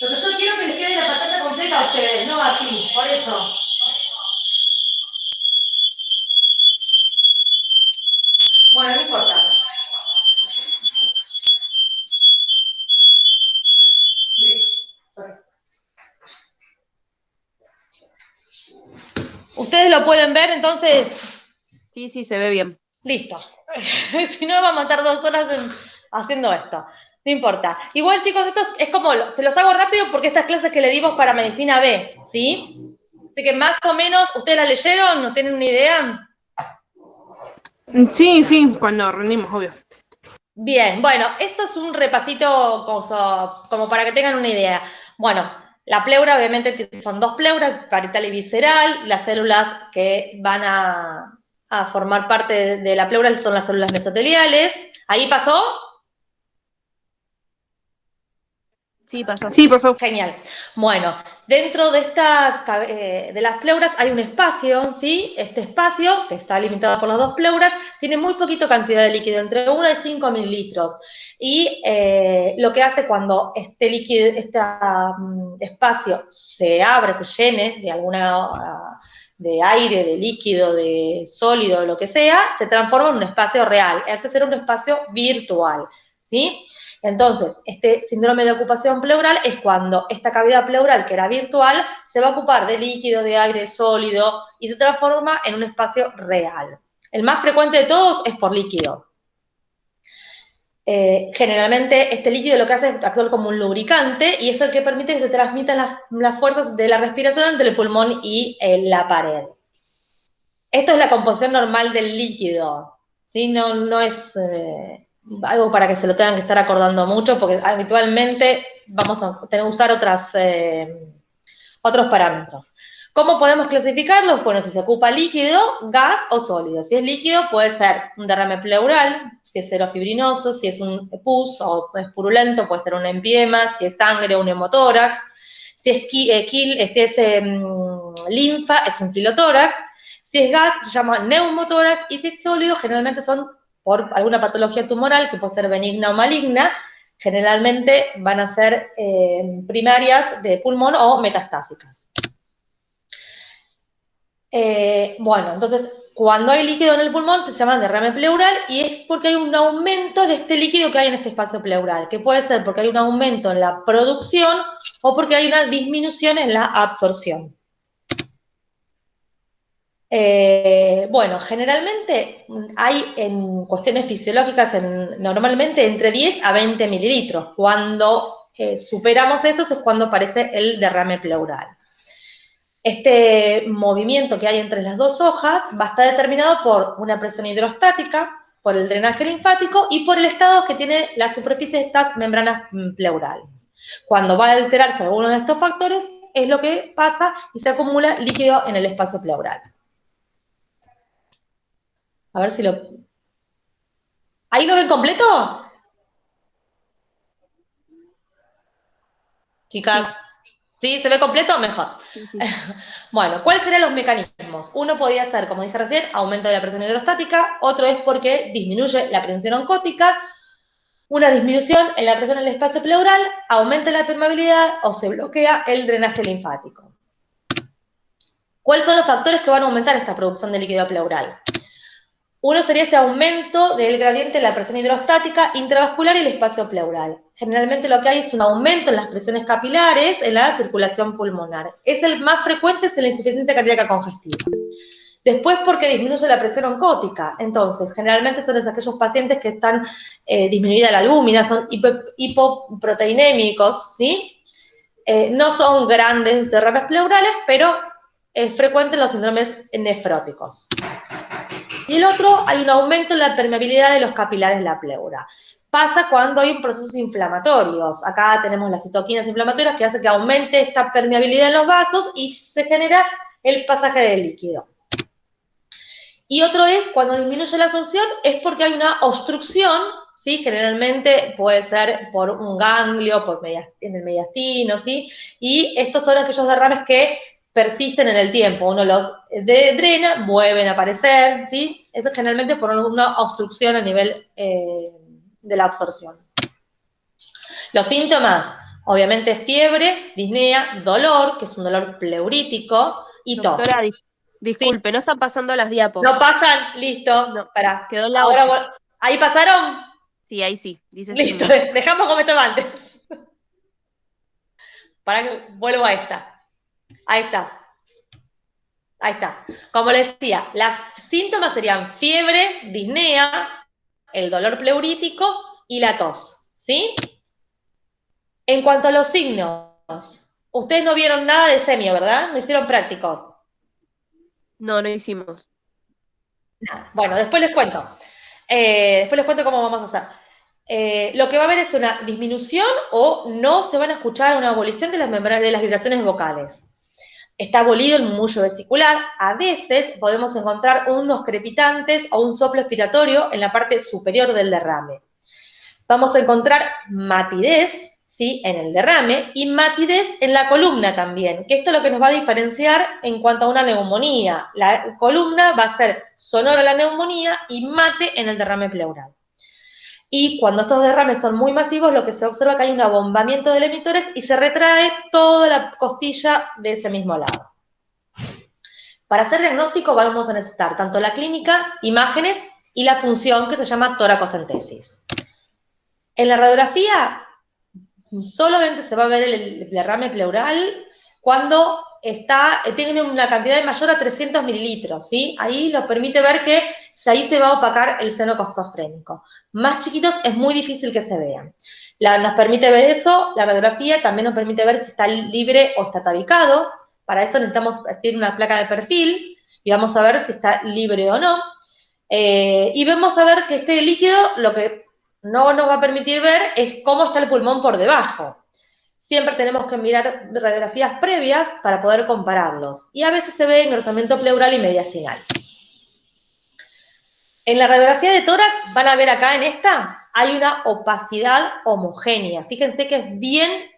Lo que yo quiero es que les quede la pantalla completa a ustedes, no a ti, por eso. Bueno, no importa. ¿Ustedes lo pueden ver, entonces? Sí, sí, se ve bien. Listo. Si no, vamos a estar 2 horas haciendo esto. No importa. Igual, chicos, esto es como, se los hago rápido porque estas clases que le dimos para Medicina B, ¿sí? Así que más o menos, ¿ustedes la leyeron? ¿No tienen una idea? Sí, sí, cuando rendimos, obvio. Bien, bueno, esto es un repasito como para que tengan una idea. Bueno, la pleura obviamente son 2 pleuras, parietal y visceral. Las células que van a formar parte de la pleura son las células mesoteliales. ¿Ahí pasó? Sí, pasó. Sí, pasó. Genial. Bueno, dentro de de las pleuras hay un espacio, ¿sí? Este espacio, que está limitado por las 2 pleuras, tiene muy poquita cantidad de líquido, entre 1 y 5 mililitros. Y lo que hace cuando este líquido, este espacio se abre, se llene de de aire, de líquido, de sólido, lo que sea, se transforma en un espacio real. Hace ser un espacio virtual, ¿sí? Entonces, este síndrome de ocupación pleural es cuando esta cavidad pleural, que era virtual, se va a ocupar de líquido, de aire sólido y se transforma en un espacio real. El más frecuente de todos es por líquido. Generalmente este líquido lo que hace es actuar como un lubricante y es el que permite que se transmitan las fuerzas de la respiración entre el pulmón y la pared. Esto es la composición normal del líquido, ¿sí? No es algo para que se lo tengan que estar acordando mucho, porque habitualmente vamos a tener que usar otros parámetros. ¿Cómo podemos clasificarlos? Bueno, si se ocupa líquido, gas o sólido. Si es líquido, puede ser un derrame pleural, si es serofibrinoso, si es un pus o es purulento, puede ser un empiema, si es sangre, un hemotórax. Si es linfa, es un quilotórax. Si es gas, se llama neumotórax, y si es sólido, generalmente son por alguna patología tumoral, que puede ser benigna o maligna, generalmente van a ser primarias de pulmón o metastásicas. Bueno, entonces, cuando hay líquido en el pulmón, se llama derrame pleural y es porque hay un aumento de este líquido que hay en este espacio pleural, que puede ser porque hay un aumento en la producción o porque hay una disminución en la absorción. Bueno, generalmente hay en cuestiones fisiológicas normalmente entre 10 a 20 mililitros. Cuando superamos estos es cuando aparece el derrame pleural. Este movimiento que hay entre las 2 hojas va a estar determinado por una presión hidrostática, por el drenaje linfático y por el estado que tiene la superficie de estas membranas pleurales. Cuando va a alterarse alguno de estos factores, es lo que pasa y se acumula líquido en el espacio pleural. A ver si lo... ¿Ahí lo ven completo? Chicas, ¿sí? ¿Se ve completo? Mejor. Sí, sí. Bueno, ¿cuáles serían los mecanismos? Uno podría ser, como dije recién, aumento de la presión hidrostática, otro es porque disminuye la presión oncótica, una disminución en la presión en el espacio pleural, aumenta la permeabilidad o se bloquea el drenaje linfático. ¿Cuáles son los factores que van a aumentar esta producción de líquido pleural? Uno sería este aumento del gradiente de la presión hidrostática intravascular y el espacio pleural. Generalmente lo que hay es un aumento en las presiones capilares en la circulación pulmonar. Es el más frecuente, es la insuficiencia cardíaca congestiva. Después, porque disminuye la presión oncótica. Entonces, generalmente son aquellos pacientes que están disminuida la albúmina, son hipoproteinémicos, ¿sí? No son grandes derrames pleurales, pero es frecuente en los síndromes nefróticos. Y el otro, hay un aumento en la permeabilidad de los capilares de la pleura. Pasa cuando hay procesos inflamatorios. Acá tenemos las citoquinas inflamatorias que hacen que aumente esta permeabilidad en los vasos y se genera el pasaje del líquido. Y otro es, cuando disminuye la absorción, es porque hay una obstrucción, ¿sí? Generalmente puede ser por un ganglio, en el mediastino, ¿sí? Y estos son aquellos derrames que persisten en el tiempo. Uno los drena, vuelven a aparecer, ¿sí? Eso generalmente por una obstrucción a nivel de la absorción. Los síntomas, obviamente fiebre, disnea, dolor, que es un dolor pleurítico, y tos. Doctora, ¿Sí? disculpe, no están pasando las diapos. No pasan, listo. No, Pará. quedó en la Ahora, 8. ¿ahí pasaron? Sí, ahí sí, dice Listo, signos. dejamos como estaba antes. Para que vuelvo a esta. Ahí está. Ahí está. Como les decía, los síntomas serían fiebre, disnea, el dolor pleurítico y la tos. ¿Sí? En cuanto a los signos, ustedes no vieron nada de semio, ¿verdad? No hicieron prácticos. No, no hicimos. Bueno, después les cuento. Después les cuento cómo vamos a hacer. Lo que va a haber es una disminución o no se van a escuchar una abolición de las membranas de las vibraciones vocales. Está abolido el murmullo vesicular. A veces podemos encontrar unos crepitantes o un soplo expiratorio en la parte superior del derrame. Vamos a encontrar matidez, ¿sí? En el derrame y matidez en la columna también, que esto es lo que nos va a diferenciar en cuanto a una neumonía. La columna va a ser sonora a la neumonía y mate en el derrame pleural. Y cuando estos derrames son muy masivos, lo que se observa es que hay un abombamiento de emitores y se retrae toda la costilla de ese mismo lado. Para hacer diagnóstico vamos a necesitar tanto la clínica, imágenes y la punción que se llama toracocentesis. En la radiografía solamente se va a ver el derrame pleural cuando tiene una cantidad mayor a 300 mililitros, ¿sí? Ahí nos permite ver que ahí se va a opacar el seno costofrénico. Más chiquitos es muy difícil que se vean. Nos permite ver eso, la radiografía también nos permite ver si está libre o está tabicado. Para eso necesitamos hacer una placa de perfil y vamos a ver si está libre o no. Y vamos a ver que este líquido, lo que no nos va a permitir ver es cómo está el pulmón por debajo. Siempre tenemos que mirar radiografías previas para poder compararlos. Y a veces se ve engrosamiento pleural y mediastinal. En la radiografía de tórax, van a ver acá en esta, hay una opacidad homogénea. Fíjense que es bien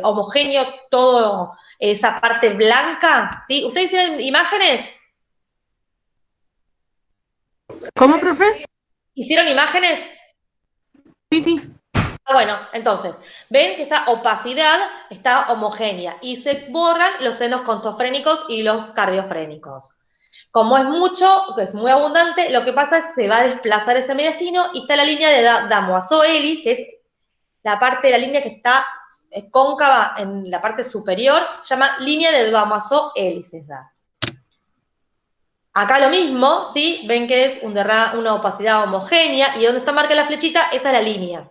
homogéneo todo esa parte blanca. ¿Sí? ¿Ustedes tienen imágenes? ¿Cómo, profe? ¿Hicieron imágenes? Sí, sí. Bueno, entonces, ven que esa opacidad está homogénea y se borran los senos contofrénicos y los cardiofrénicos. Como es mucho, es muy abundante, lo que pasa es que se va a desplazar ese mediastino y está la línea de Damoiseau-Ellis, que es la parte de la línea que está cóncava en la parte superior, se llama línea de Damoiseau-Ellis. Acá lo mismo, ¿sí? Ven que es una opacidad homogénea y donde está marcada la flechita, esa es la línea.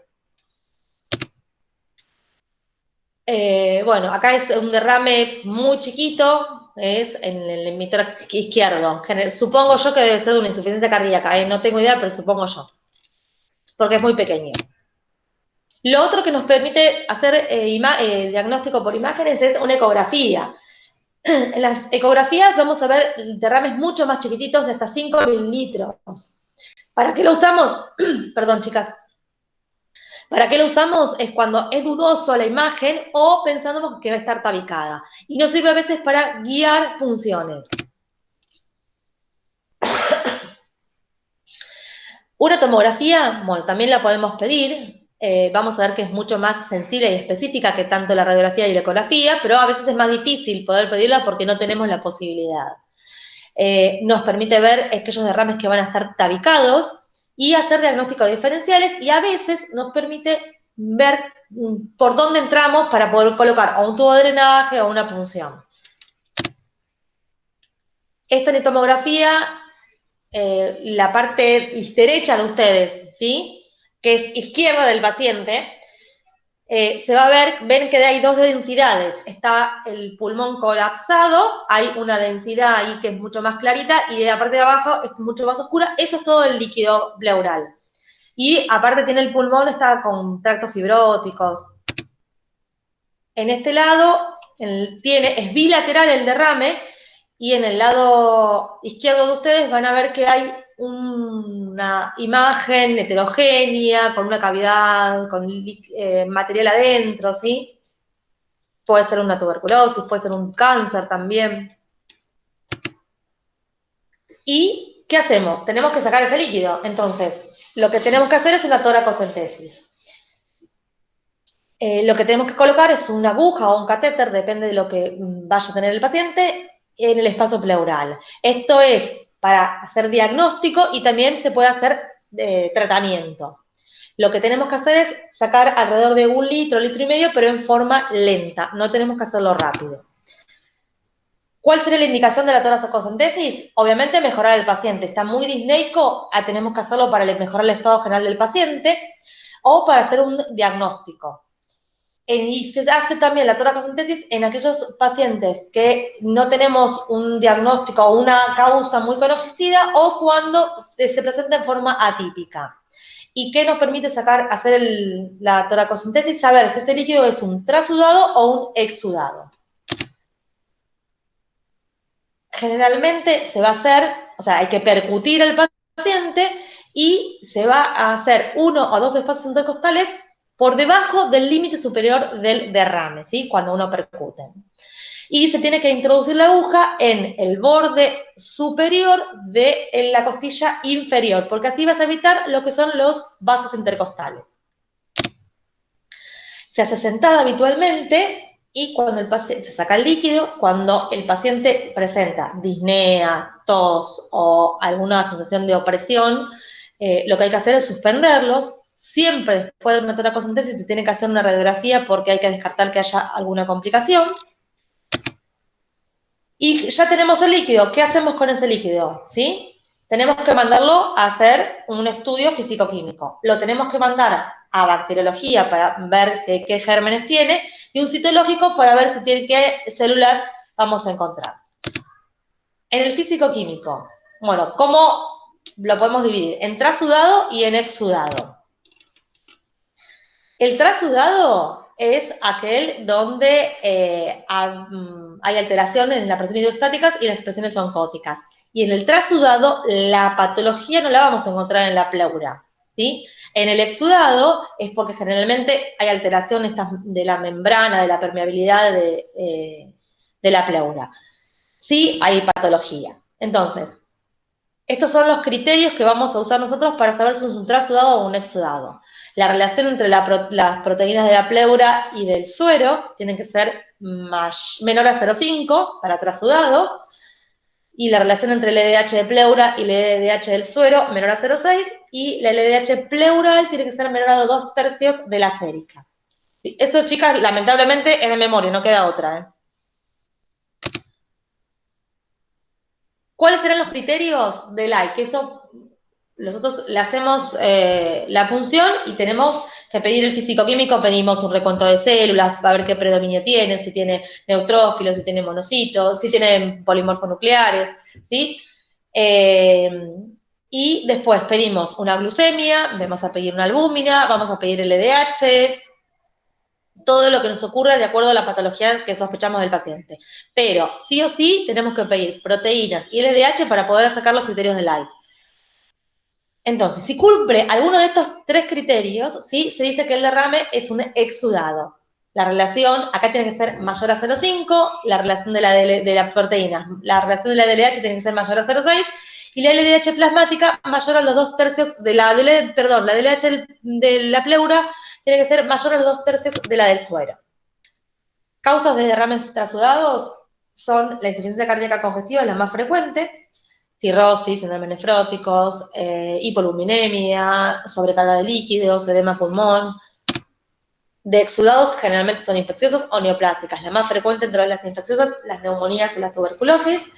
Bueno, acá es un derrame muy chiquito, es en el emitor izquierdo. Supongo yo que debe ser de una insuficiencia cardíaca, no tengo idea, pero supongo yo, porque es muy pequeño. Lo otro que nos permite hacer diagnóstico por imágenes es una ecografía. En las ecografías vamos a ver derrames mucho más chiquititos, de hasta 5 mililitros. ¿Para qué lo usamos? Perdón, chicas. ¿Para qué lo usamos? Es cuando es dudoso la imagen o pensando que va a estar tabicada. Y nos sirve a veces para guiar punciones. Una tomografía, bueno, también la podemos pedir. Vamos a ver que es mucho más sensible y específica que tanto la radiografía y la ecografía, pero a veces es más difícil poder pedirla porque no tenemos la posibilidad. Nos permite ver aquellos derrames que van a estar tabicados y hacer diagnósticos diferenciales y a veces nos permite ver por dónde entramos para poder colocar o un tubo de drenaje o una punción. Esta en tomografía, la parte derecha de ustedes, ¿sí? Que es izquierda del paciente, se va a ver, ven que hay dos densidades. Está el pulmón colapsado, hay una densidad ahí que es mucho más clarita y de la parte de abajo es mucho más oscura. Eso es todo el líquido pleural. Y aparte tiene el pulmón, está con tractos fibróticos. En este lado es bilateral el derrame y en el lado izquierdo de ustedes van a ver que hay una imagen heterogénea, con una cavidad, con material adentro, ¿sí? puede ser una tuberculosis, puede ser un cáncer también. ¿Y qué hacemos? Tenemos que sacar ese líquido. Entonces, lo que tenemos que hacer es una toracocentesis. Lo que tenemos que colocar es una aguja o un catéter, depende de lo que vaya a tener el paciente, en el espacio pleural. Esto es para hacer diagnóstico y también se puede hacer tratamiento. Lo que tenemos que hacer es sacar alrededor de 1 litro, litro y medio, pero en forma lenta. No tenemos que hacerlo rápido. ¿Cuál sería la indicación de la toracocentesis? Obviamente mejorar al paciente. Está muy disneico, tenemos que hacerlo para mejorar el estado general del paciente o para hacer un diagnóstico. Y se hace también la toracocentesis en aquellos pacientes que no tenemos un diagnóstico o una causa muy conocida o cuando se presenta en forma atípica. ¿Y qué nos permite hacer la toracocentesis? Saber si ese líquido es un trasudado o un exudado. Generalmente se va a hacer, o sea, hay que percutir al paciente y se va a hacer 1 o 2 espacios intercostales por debajo del límite superior del derrame, ¿sí? Cuando uno percute. Y se tiene que introducir la aguja en el borde superior de la costilla inferior, porque así vas a evitar lo que son los vasos intercostales. Se hace sentada habitualmente y cuando el paciente se saca el líquido, cuando el paciente presenta disnea, tos o alguna sensación de opresión, lo que hay que hacer es suspenderlos. Siempre después de una toracocentesis se tiene que hacer una radiografía porque hay que descartar que haya alguna complicación. Y ya tenemos el líquido. ¿Qué hacemos con ese líquido? ¿Sí? Tenemos que mandarlo a hacer un estudio físico-químico. Lo tenemos que mandar a bacteriología para ver qué gérmenes tiene y un citológico para ver si tiene qué células vamos a encontrar. En el físico-químico, bueno, ¿cómo lo podemos dividir? En trasudado y en exudado. El trasudado es aquel donde hay alteraciones en las presiones hidrostáticas y las presiones oncóticas. Y en el trasudado, la patología no la vamos a encontrar en la pleura, ¿sí? En el exudado es porque generalmente hay alteraciones de la membrana, de la permeabilidad de la pleura. Sí, hay patología. Entonces, estos son los criterios que vamos a usar nosotros para saber si es un trasudado o un exudado. La relación entre las proteínas de la pleura y del suero tiene que ser menor a 0,5 para trasudado, y la relación entre el LDH de pleura y el LDH del suero menor a 0,6, y la LDH pleural tiene que ser menor a 2/3 de la sérica. Esto, chicas, lamentablemente es de memoria, no queda otra, ¿eh? ¿Cuáles serán los criterios del AI? Que eso nosotros le hacemos la punción y tenemos que pedir el físico-químico, pedimos un recuento de células para ver qué predominio tiene, si tiene neutrófilos, si tiene monocitos, si tiene polimorfonucleares, ¿sí? Y después pedimos una glucemia, vamos a pedir una albúmina, vamos a pedir el LDH, todo lo que nos ocurra de acuerdo a la patología que sospechamos del paciente. Pero sí o sí tenemos que pedir proteínas y LDH para poder sacar los criterios del AI. Entonces, si cumple alguno de estos 3 criterios, ¿sí? Se dice que el derrame es un exudado. La relación, acá tiene que ser mayor a 0,5, la relación de la proteína, la relación de la LDH tiene que ser mayor a 0,6, y la LDH plasmática mayor a los 2/3 de la LDH de la pleura tiene que ser mayor a los 2/3 de la del suero. Causas de derrames trasudados son la insuficiencia cardíaca congestiva, es la más frecuente, cirrosis, síndrome nefróticos, hipoliuminemia, sobrecarga de líquidos, edema pulmón. De exudados generalmente son infecciosos o neoplásicas. La más frecuente entre las infecciosas, las neumonías y la tuberculosis.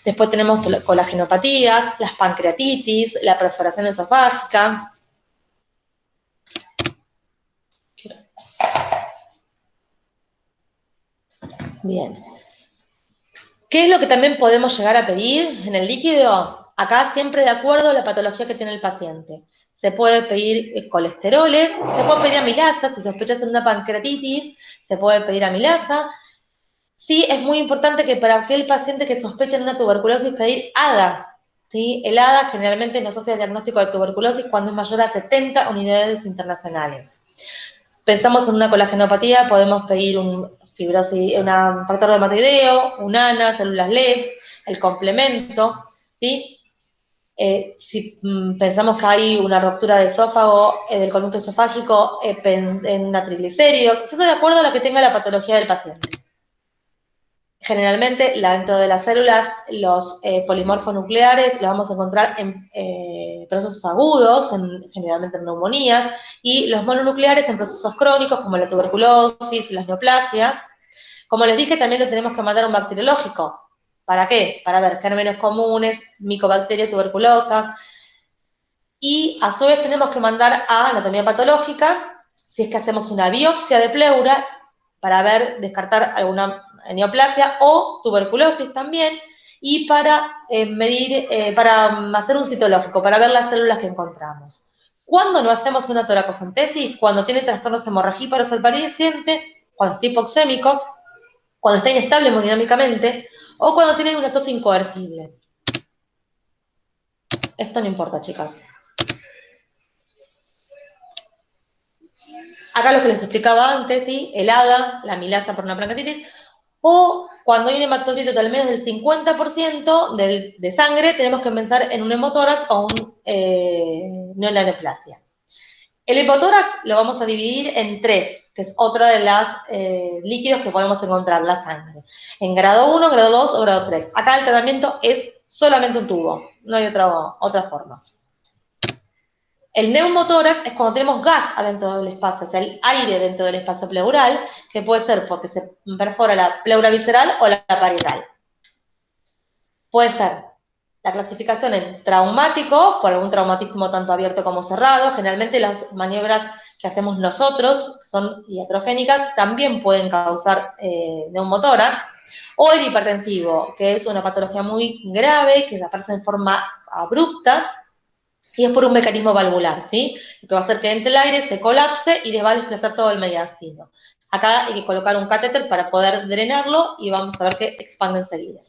Después tenemos colagenopatías, las pancreatitis, la perforación esofágica. Bien. ¿Qué es lo que también podemos llegar a pedir en el líquido? Acá siempre de acuerdo a la patología que tiene el paciente. Se puede pedir colesteroles, se puede pedir amilasa, si sospechas de una pancreatitis, se puede pedir amilasa. Sí, es muy importante que para aquel paciente que sospecha de una tuberculosis pedir ADA, ¿sí? El ADA generalmente nos hace el diagnóstico de tuberculosis cuando es mayor a 70 unidades internacionales. Pensamos en una colagenopatía, podemos pedir un fibrosis, un factor dermatoideo, un ANA, células LED, el complemento, ¿sí? Si pensamos que hay una ruptura de esófago, del conducto esofágico, en una triglicéridos, eso de acuerdo a lo que tenga la patología del paciente. Generalmente, dentro de las células, los polimorfos nucleares los vamos a encontrar en procesos agudos, generalmente en neumonías, y los mononucleares en procesos crónicos, como la tuberculosis, las neoplasias. Como les dije, también le tenemos que mandar un bacteriológico. ¿Para qué? Para ver gérmenes comunes, micobacterias tuberculosas. Y a su vez tenemos que mandar a anatomía patológica, si es que hacemos una biopsia de pleura, para descartar alguna neoplasia o tuberculosis también, y para medir, para hacer un citológico, para ver las células que encontramos. ¿Cuándo no hacemos una toracocentesis? Cuando tiene trastornos hemorragíparos el paciente, cuando está hipoxémico, cuando está inestable hemodinámicamente, o cuando tiene una tos incoercible. Esto no importa, chicas. Acá lo que les explicaba antes, ¿sí? El ADA, la amilasa por una pancreatitis, o cuando hay un hematocrito al menos del 50% de sangre, tenemos que pensar en un hemotórax o no en la neoplasia. El hemotórax lo vamos a dividir en 3, que es otra de las líquidos que podemos encontrar, la sangre. En grado 1, grado 2 o grado 3. Acá el tratamiento es solamente un tubo, no hay otra forma. El neumotórax es cuando tenemos gas adentro del espacio, o sea, el aire dentro del espacio pleural, que puede ser porque se perfora la pleura visceral o la parietal. Puede ser la clasificación en traumático, por algún traumatismo tanto abierto como cerrado. Generalmente las maniobras que hacemos nosotros, que son iatrogénicas, también pueden causar neumotórax. O el hipertensivo, que es una patología muy grave, que aparece en forma abrupta, y es por un mecanismo valvular, ¿sí? Lo que va a hacer que entre el aire, se colapse y les va a desplazar todo el mediastino. Acá hay que colocar un catéter para poder drenarlo y vamos a ver que expande enseguida.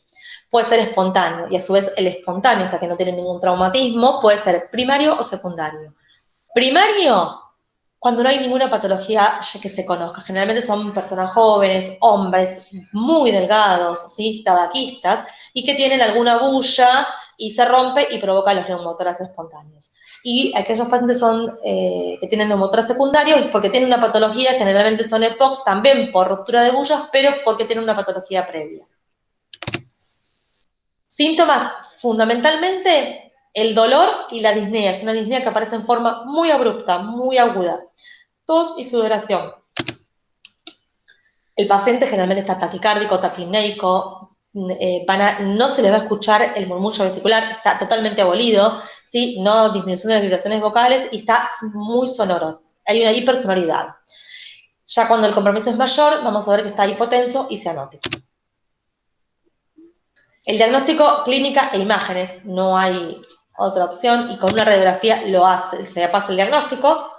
Puede ser espontáneo, y a su vez el espontáneo, o sea que no tiene ningún traumatismo, puede ser primario o secundario. Primario, cuando no hay ninguna patología que se conozca. Generalmente son personas jóvenes, hombres muy delgados, ¿sí? Tabaquistas, y que tienen alguna bulla y se rompe y provoca los neumotórax espontáneos. Y aquellos pacientes que tienen neumotórax secundarios es porque tienen una patología, generalmente son EPOC, también por ruptura de bullas, pero porque tienen una patología previa. Síntomas, fundamentalmente, el dolor y la disnea. Es una disnea que aparece en forma muy abrupta, muy aguda. Tos y sudoración. El paciente generalmente está taquicárdico, taquineico, no se le va a escuchar el murmullo vesicular, está totalmente abolido, ¿sí? No disminución de las vibraciones vocales y está muy sonoro. Hay una hipersonoridad. Ya cuando el compromiso es mayor, vamos a ver que está hipotenso y cianótico. El diagnóstico, clínica e imágenes, no hay otra opción, y con una radiografía se pasa el diagnóstico.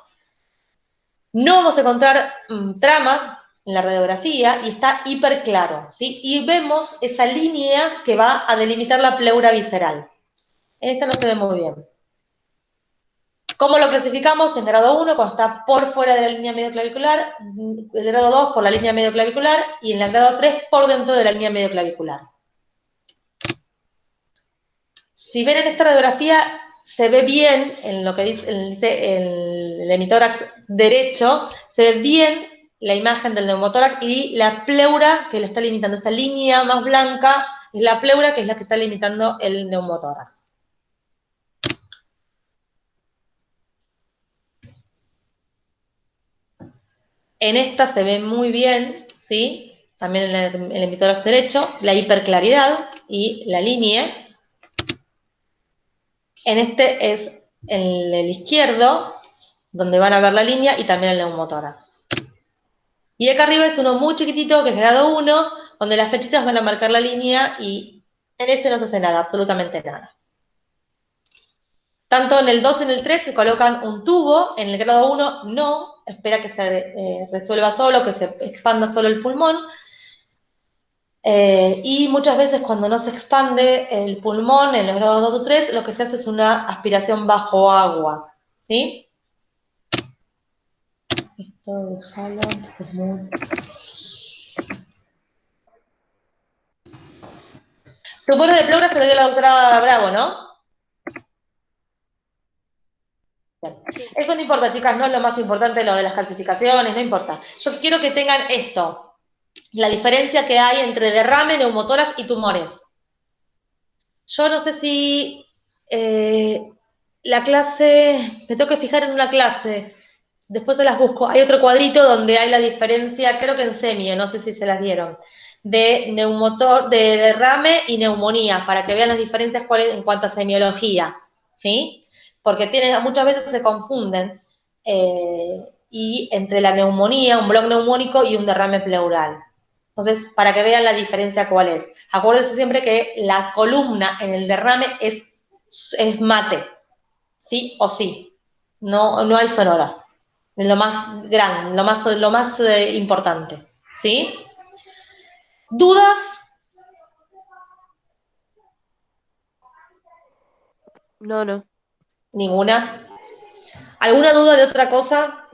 No vamos a encontrar trama en la radiografía y está hiper claro, ¿sí? Y vemos esa línea que va a delimitar la pleura visceral. En esta no se ve muy bien. ¿Cómo lo clasificamos? En grado 1, cuando está por fuera de la línea medioclavicular, el grado 2 por la línea medioclavicular y en el grado 3 por dentro de la línea medioclavicular. Si ven en esta radiografía, se ve bien, en lo que dice el hemitórax derecho, se ve bien la imagen del neumotórax y la pleura que lo está limitando. Esta línea más blanca es la pleura, que es la que está limitando el neumotórax. En esta se ve muy bien, ¿sí? También en el hemitórax derecho, la hiperclaridad y la línea. En este es en el izquierdo, donde van a ver la línea y también el neumotórax. Y acá arriba es uno muy chiquitito, que es grado 1, donde las flechitas van a marcar la línea y en ese no se hace nada, absolutamente nada. Tanto en el 2 y en el 3 se colocan un tubo, en el grado 1 no, espera que se resuelva solo, que se expanda solo el pulmón. Y muchas veces cuando no se expande el pulmón en el grado 2 o 3, lo que se hace es una aspiración bajo agua, ¿sí? Esto déjalo, es muy... Tu pueblo de pleura se lo dio la doctora Bravo, ¿no? Bien. Eso no importa, chicas, no es lo más importante lo de las calcificaciones, no importa. Yo quiero que tengan esto, la diferencia que hay entre derrame, neumotórax y tumores. Yo no sé si la clase, me tengo que fijar en una clase, después se las busco. Hay otro cuadrito donde hay la diferencia, creo que en semio, no sé si se las dieron, de de derrame y neumonía, para que vean las diferencias cuáles en cuanto a semiología, ¿sí? Porque muchas veces se confunden y entre la neumonía, un bloque neumónico y un derrame pleural. Entonces, para que vean la diferencia cuál es. Acuérdense siempre que la columna en el derrame es mate, sí o sí. No, no hay sonora. Es lo más grande, lo más importante. ¿Sí? ¿Dudas? No, no. Ninguna. ¿Alguna duda de otra cosa?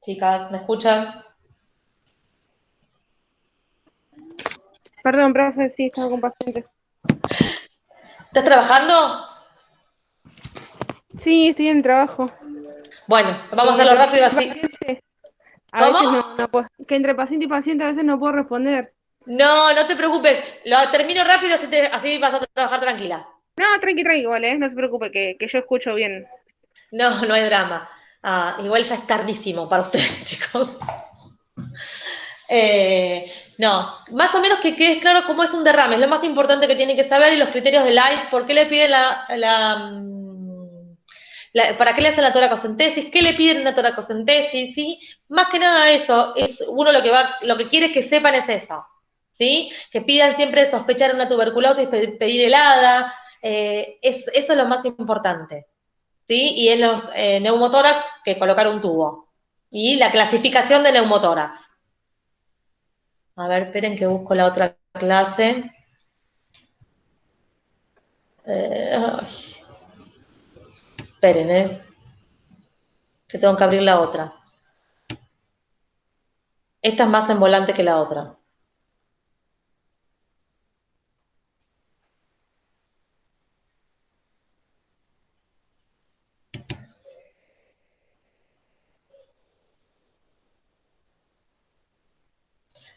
Chicas, ¿me escuchan? Perdón, profe, sí, estaba con pacientes. ¿Estás trabajando? Sí, estoy en trabajo. Bueno, vamos a hacerlo rápido así. Paciente, a ¿Cómo? veces no puedo. Que entre paciente y paciente a veces no puedo responder. No, no te preocupes. Lo termino rápido, así vas a trabajar tranquila. No, tranqui, igual, no se preocupe, que yo escucho bien. No, no hay drama. Igual ya es tardísimo para ustedes, chicos. No, más o menos que quede claro cómo es un derrame, es lo más importante que tienen que saber y los criterios de Light, por qué le piden para qué le hacen la toracocentesis, qué le piden una toracocentesis, ¿sí? Más que nada eso, es uno lo que quiere que sepan es eso, ¿sí? Que pidan siempre sospechar una tuberculosis, pedir helada, eso es lo más importante, ¿sí? Y en los neumotórax, que colocar un tubo. Y la clasificación de neumotórax. A ver, esperen que busco la otra clase. Ay, esperen, que tengo que abrir la otra. Esta es más en volante que la otra.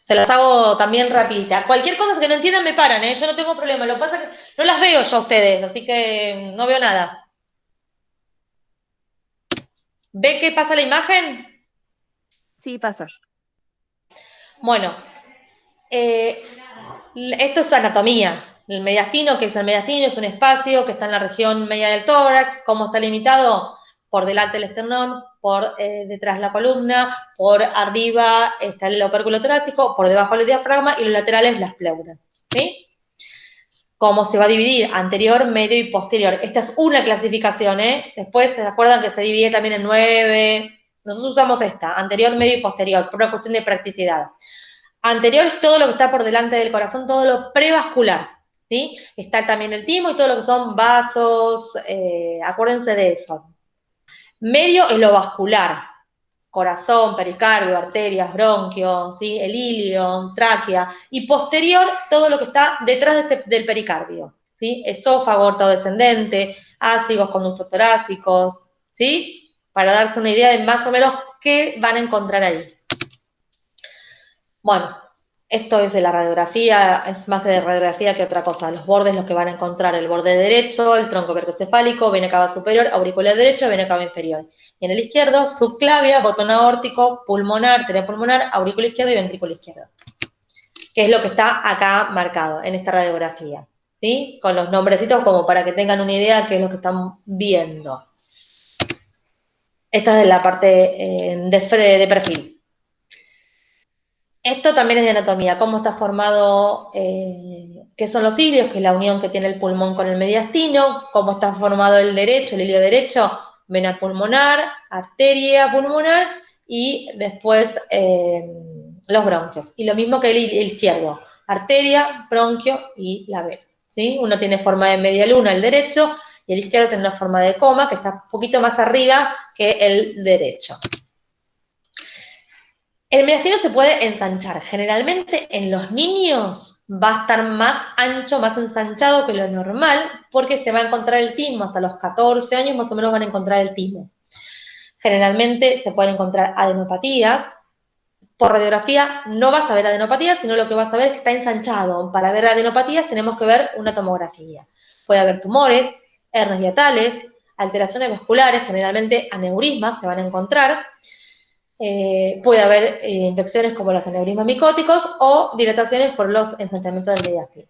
Se las hago también rapidita. Cualquier cosa que no entiendan me paran, ¿eh? Yo no tengo problema. Lo que pasa es que no las veo yo a ustedes, así que no veo nada. ¿Ve qué pasa la imagen? Sí, pasa. Bueno, esto es anatomía. El mediastino, que es el mediastino, es un espacio que está en la región media del tórax. ¿Cómo está limitado? Por delante el esternón, por detrás la columna, por arriba está el opérculo torácico, por debajo el diafragma y los laterales las pleuras. ¿Sí? ¿Cómo se va a dividir? Anterior, medio y posterior. Esta es una clasificación, ¿eh? Después se acuerdan que se divide también en 9. Nosotros usamos esta, anterior, medio y posterior, por una cuestión de practicidad. Anterior es todo lo que está por delante del corazón, todo lo prevascular, ¿sí? Está también el timo y todo lo que son vasos, acuérdense de eso. Medio es lo vascular, corazón, pericardio, arterias, bronquios, ¿sí? El ilio, tráquea. Y posterior, todo lo que está detrás del pericardio, ¿sí? Esófago, aorta descendente, ácidos, conductos torácicos, ¿sí? Para darse una idea de más o menos qué van a encontrar ahí. Bueno, esto es de la radiografía, es más de radiografía que otra cosa. Los bordes, los que van a encontrar, el borde derecho, el tronco percocefálico, vena cava superior, auricular derecha, vena cava inferior. Y en el izquierdo, subclavia, botón aórtico, pulmonar, arteria pulmonar, aurícula izquierda y ventrículo izquierdo. Que es lo que está acá marcado en esta radiografía, ¿sí? Con los nombrecitos como para que tengan una idea de qué es lo que están viendo. Esta es de la parte de perfil. Esto también es de anatomía, cómo está formado, qué son los cilios, que es la unión que tiene el pulmón con el mediastino, cómo está formado el derecho, el hilio derecho, vena pulmonar, arteria pulmonar y después los bronquios. Y lo mismo que el izquierdo, arteria, bronquio y la vena. ¿Sí? Uno tiene forma de media luna, el derecho, y el izquierdo tiene una forma de coma que está un poquito más arriba que el derecho. El mediastino se puede ensanchar. Generalmente en los niños va a estar más ancho, más ensanchado que lo normal, porque se va a encontrar el timo. Hasta los 14 años más o menos van a encontrar el timo. Generalmente se pueden encontrar adenopatías. Por radiografía no vas a ver adenopatías, sino lo que vas a ver es que está ensanchado. Para ver adenopatías tenemos que ver una tomografía. Puede haber tumores, hernias hiatales, alteraciones vasculares, generalmente aneurismas se van a encontrar. Puede haber infecciones como los aneurismas micóticos o dilataciones por los ensanchamientos del mediastino.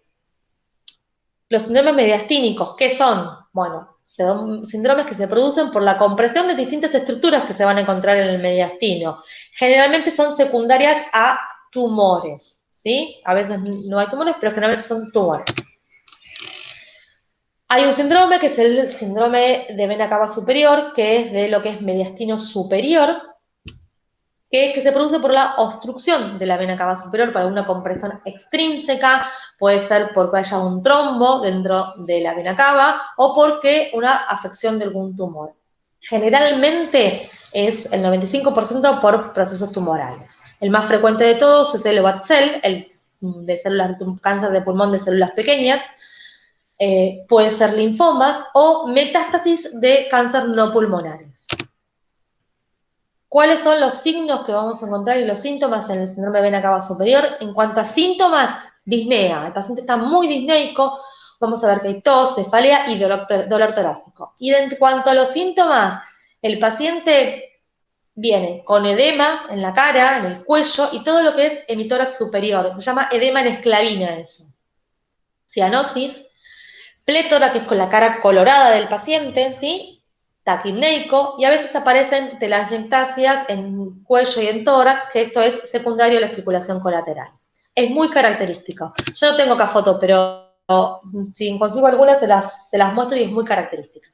Los síndromes mediastínicos, ¿qué son? Bueno, son síndromes que se producen por la compresión de distintas estructuras que se van a encontrar en el mediastino. Generalmente son secundarias a tumores, ¿sí? A veces no hay tumores, pero generalmente son tumores. Hay un síndrome que es el síndrome de vena cava superior, que es de lo que es mediastino superior, que se produce por la obstrucción de la vena cava superior, por alguna compresión extrínseca, puede ser porque haya un trombo dentro de la vena cava o porque una afección de algún tumor. Generalmente es el 95% por procesos tumorales. El más frecuente de todos es el Bacell, el de células, cáncer de pulmón de células pequeñas, puede ser linfomas o metástasis de cáncer no pulmonares. ¿Cuáles son los signos que vamos a encontrar y los síntomas en el síndrome de vena cava superior? En cuanto a síntomas, disnea. El paciente está muy disneico, vamos a ver que hay tos, cefalea y dolor torácico. Y en cuanto a los síntomas, el paciente viene con edema en la cara, en el cuello, y todo lo que es hemitórax superior. Se llama edema en esclavina eso. Cianosis, plétora, que es con la cara colorada del paciente, ¿sí? Taquipneico, y a veces aparecen telangiectasias en cuello y en tórax, que esto es secundario a la circulación colateral. Es muy característico. Yo no tengo acá foto, pero si consigo algunas se las muestro y es muy característica.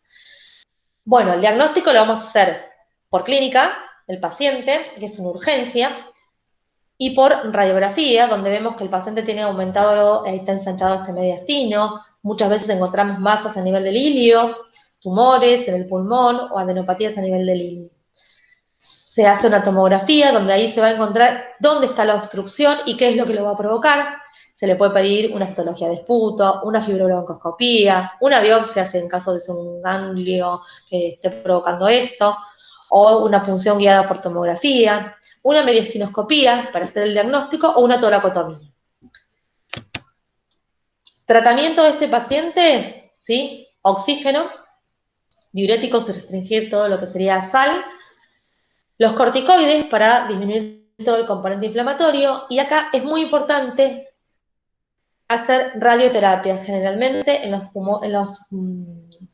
Bueno, el diagnóstico lo vamos a hacer por clínica del paciente, que es una urgencia, y por radiografía, donde vemos que el paciente tiene aumentado, está ensanchado este mediastino, muchas veces encontramos masas a nivel del ilio, tumores en el pulmón o adenopatías a nivel del ilio. Se hace una tomografía donde ahí se va a encontrar dónde está la obstrucción y qué es lo que lo va a provocar. Se le puede pedir una citología de esputo, una fibrobroncoscopía, una biopsia en caso de ser un ganglio que esté provocando esto, o una punción guiada por tomografía, una mediastinoscopía para hacer el diagnóstico o una toracotomía. Tratamiento de este paciente, ¿sí? Oxígeno, diuréticos y restringir todo lo que sería sal, los corticoides para disminuir todo el componente inflamatorio, y acá es muy importante hacer radioterapia. Generalmente en los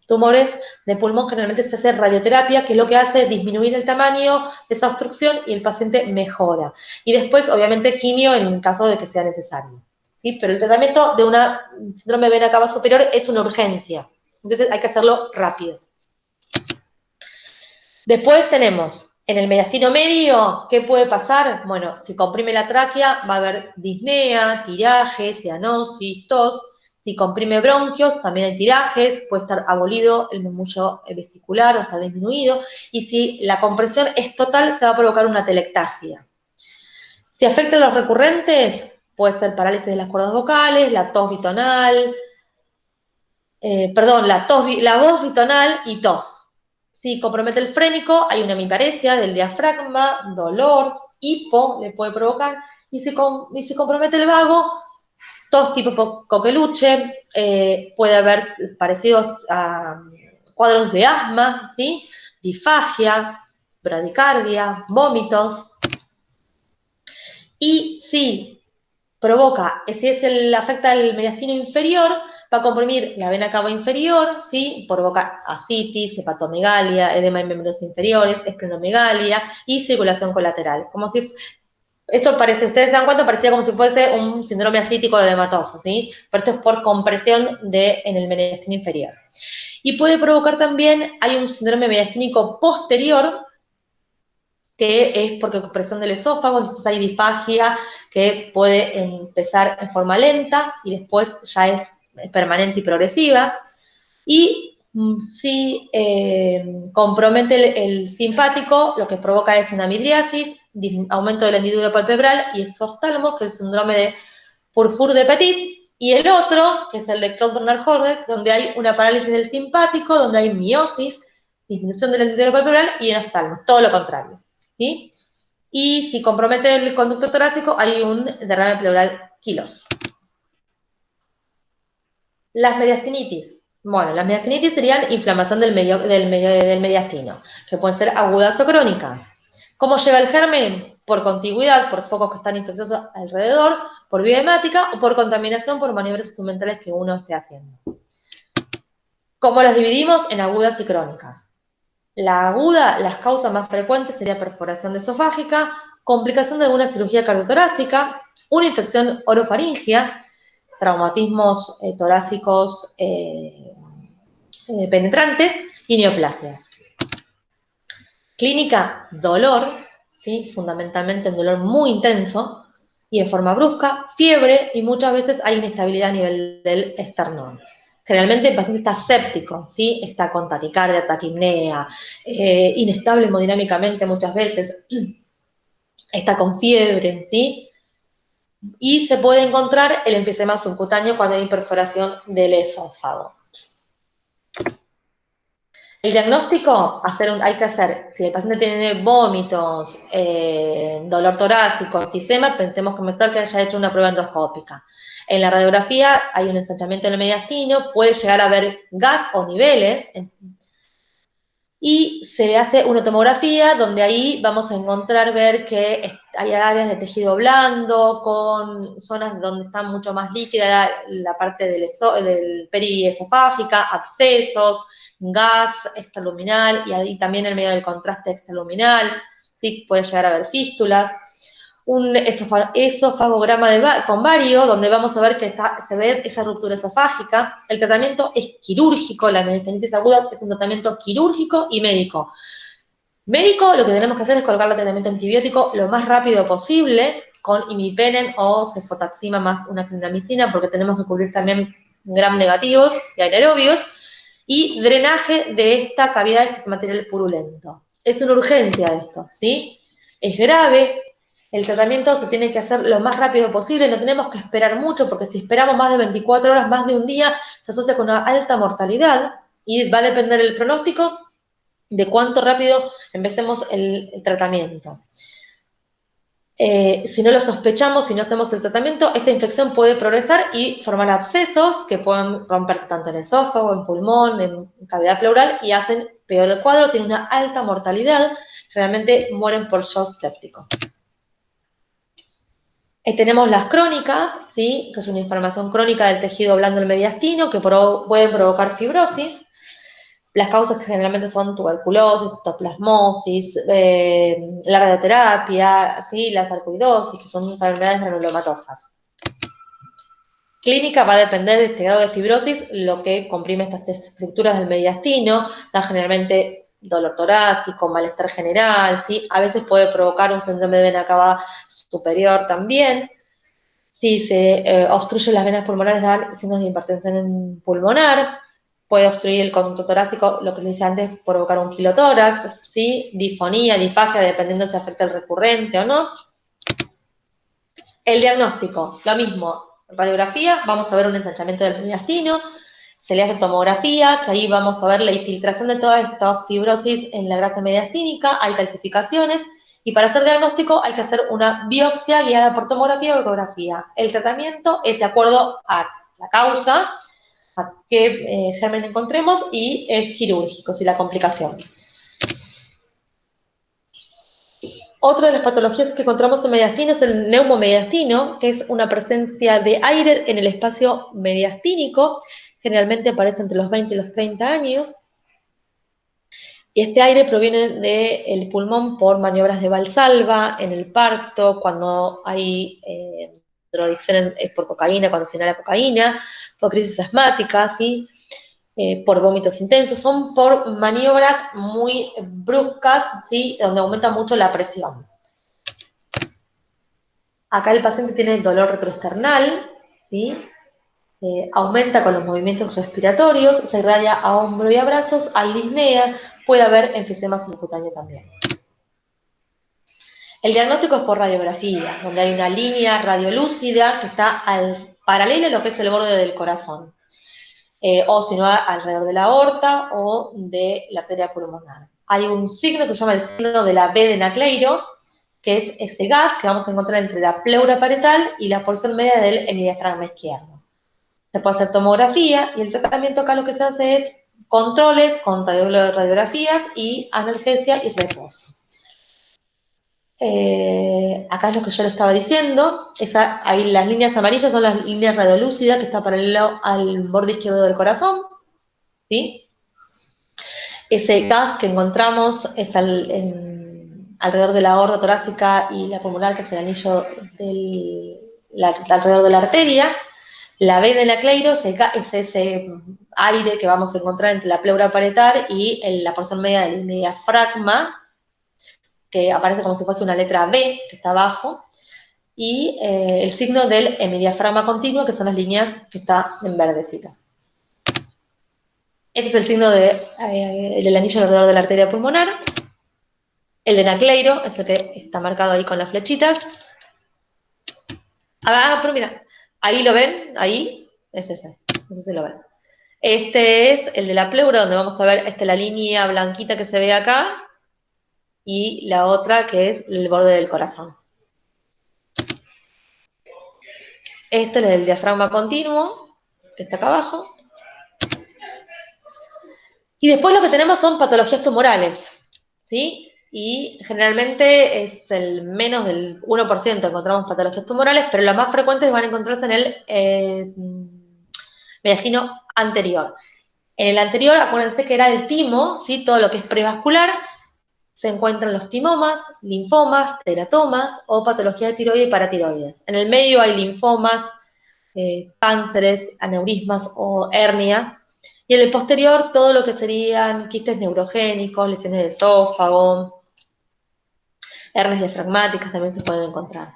tumores de pulmón generalmente se hace radioterapia, que es lo que hace disminuir el tamaño de esa obstrucción y el paciente mejora. Y después, obviamente, quimio en caso de que sea necesario, ¿sí? Pero el tratamiento de una síndrome de vena cava superior es una urgencia, entonces hay que hacerlo rápido. Después tenemos, en el mediastino medio, ¿qué puede pasar? Bueno, si comprime la tráquea, va a haber disnea, tiraje, cianosis, tos. Si comprime bronquios, también hay tirajes, puede estar abolido el murmullo vesicular o está disminuido. Y si la compresión es total, se va a provocar una telectasia. Si afecta a los recurrentes, puede ser parálisis de las cuerdas vocales, la tos bitonal, la voz bitonal y tos. Si compromete el frénico, hay una hemiparesia del diafragma, dolor, hipo le puede provocar, y si compromete el vago, tos tipo coqueluche, puede haber parecidos a cuadros de asma, ¿sí? Disfagia, bradicardia, vómitos. Y si afecta el mediastino inferior, va a comprimir la vena cava inferior, ¿sí? Provoca ascitis, hepatomegalia, edema en miembros inferiores, esplenomegalia y circulación colateral. Como si esto parece, ustedes se dan cuenta, parecía como si fuese un síndrome ascítico edematoso, ¿sí? Pero esto es por compresión en el mediastino inferior. Y puede provocar también, hay un síndrome mediastínico posterior, que es porque compresión del esófago, entonces hay disfagia que puede empezar en forma lenta y después ya es permanente y progresiva. Y Si compromete el simpático, lo que provoca es una midriasis, aumento de la hendidura palpebral y exoftalmos, que es el síndrome de Purfur de Petit, y el otro, que es el de Claude-Bernard-Hornet, donde hay una parálisis del simpático, donde hay miosis, disminución de la hendidura palpebral y en oftalmos, todo lo contrario, ¿sí? Y si compromete el conducto torácico, hay un derrame pleural quiloso. Las mediastinitis. Bueno, las mediastinitis serían inflamación del mediastino, que pueden ser agudas o crónicas. ¿Cómo llega el germen? Por contigüidad, por focos que están infecciosos alrededor, por vía hemática o por contaminación por maniobras instrumentales que uno esté haciendo. ¿Cómo las dividimos? En agudas y crónicas. La aguda, las causas más frecuentes sería perforación esofágica, complicación de alguna cirugía cardiotorácica, una infección orofaringea, traumatismos torácicos penetrantes y neoplasias. Clínica, dolor, ¿sí? Fundamentalmente un dolor muy intenso y en forma brusca, fiebre y muchas veces hay inestabilidad a nivel del esternón. Generalmente el paciente está séptico, ¿sí? Está con taquicardia, taquipnea, inestable hemodinámicamente muchas veces, está con fiebre, ¿sí? Y se puede encontrar el enfisema subcutáneo cuando hay perforación del esófago. El diagnóstico, hay que hacer, si el paciente tiene vómitos, dolor torácico, enfisema, pensemos que haya hecho una prueba endoscópica. En la radiografía hay un ensanchamiento del mediastino, puede llegar a haber gas o niveles, y se hace una tomografía donde ahí vamos a ver que hay áreas de tejido blando con zonas donde está mucho más líquida la parte del periesofágica, abscesos, gas extraluminal y ahí también en medio del contraste extraluminal, ¿sí? Puede llegar a haber fístulas. Un esofagograma con vario, donde vamos a ver que se ve esa ruptura esofágica. El tratamiento es quirúrgico, la mediastinitis aguda es un tratamiento quirúrgico y médico. Médico, lo que tenemos que hacer es colocar el tratamiento antibiótico lo más rápido posible, con imipenem o cefotaxima más una clindamicina, porque tenemos que cubrir también gram negativos y anaerobios, y drenaje de esta cavidad de este material purulento. Es una urgencia esto, ¿sí? Es grave. El tratamiento se tiene que hacer lo más rápido posible, no tenemos que esperar mucho, porque si esperamos más de 24 horas, más de un día, se asocia con una alta mortalidad y va a depender el pronóstico de cuánto rápido empecemos el tratamiento. Si no lo sospechamos, si no hacemos el tratamiento, esta infección puede progresar y formar abscesos que pueden romperse tanto en esófago, en pulmón, en cavidad pleural y hacen peor el cuadro, tiene una alta mortalidad, generalmente mueren por shock séptico. Tenemos las crónicas, ¿sí? Que es una inflamación crónica del tejido blando del mediastino que pueden provocar fibrosis. Las causas que generalmente son tuberculosis, citoplasmosis, la radioterapia, ¿sí? La sarcoidosis, que son enfermedades granulomatosas. Clínica va a depender de este grado de fibrosis, lo que comprime estas estructuras del mediastino, da generalmente dolor torácico, malestar general, ¿sí? A veces puede provocar un síndrome de vena cava superior también. Si se obstruyen las venas pulmonares, dan signos de hipertensión pulmonar. Puede obstruir el conducto torácico, lo que les dije antes, provocar un kilotórax, ¿sí? Difonía, disfagia, dependiendo si afecta el recurrente o no. El diagnóstico, lo mismo, radiografía, vamos a ver un ensanchamiento del mediastino, se le hace tomografía, que ahí vamos a ver la infiltración de toda esta fibrosis en la grasa mediastínica, hay calcificaciones, y para hacer diagnóstico hay que hacer una biopsia guiada por tomografía o ecografía. El tratamiento es de acuerdo a la causa, a qué germen encontremos, y es quirúrgico, si la complicación. Otra de las patologías que encontramos en mediastino es el neumomediastino, que es una presencia de aire en el espacio mediastínico, generalmente aparece entre los 20 y los 30 años, y este aire proviene del pulmón por maniobras de Valsalva, en el parto, cuando hay drogadicción por cocaína, cuando se inhala cocaína, por crisis asmáticas, ¿sí? Por vómitos intensos, son por maniobras muy bruscas, ¿sí? Donde aumenta mucho la presión. Acá el paciente tiene dolor retroesternal, ¿sí? aumenta con los movimientos respiratorios, se irradia a hombro y a brazos, hay disnea, puede haber enfisema subcutáneo también. El diagnóstico es por radiografía, donde hay una línea radiolúcida que está paralela a lo que es el borde del corazón, o si no, alrededor de la aorta o de la arteria pulmonar. Hay un signo que se llama el signo de la B de Nakleyro, que es ese gas que vamos a encontrar entre la pleura parietal y la porción media del hemidiafragma izquierdo. Se puede hacer tomografía y el tratamiento acá lo que se hace es controles con radiografías y analgesia y reposo. Acá es lo que yo le estaba diciendo, ahí las líneas amarillas son las líneas radiolúcidas que está paralelo al borde izquierdo del corazón, ¿sí? Ese gas que encontramos es alrededor de la aorta torácica y la pulmonar, que es el anillo alrededor de la arteria. La B de Nakleyro es ese aire que vamos a encontrar entre la pleura parietal y la porción media del diafragma, que aparece como si fuese una letra B, que está abajo, y el signo del hemidiafragma continuo, que son las líneas que está en verdecita. Este es el signo del anillo alrededor de la arteria pulmonar. El de Nakleyro es el que está marcado ahí con las flechitas. Pero mira, ahí lo ven, ahí, es ese, no sé si lo ven. Este es el de la pleura, donde vamos a ver la línea blanquita que se ve acá, y la otra que es el borde del corazón. Este es el diafragma continuo, que está acá abajo. Y después lo que tenemos son patologías tumorales, ¿sí? Y generalmente es el menos del 1% encontramos patologías tumorales, pero las más frecuentes van a encontrarse en el mediastino anterior. En el anterior, acuérdense que era el timo, ¿sí? Todo lo que es prevascular, se encuentran los timomas, linfomas, teratomas o patología de tiroides y paratiroides. En el medio hay linfomas, cánceres, aneurismas o hernia. Y en el posterior, todo lo que serían quistes neurogénicos, lesiones de esófago, hernias diafragmáticas también se pueden encontrar.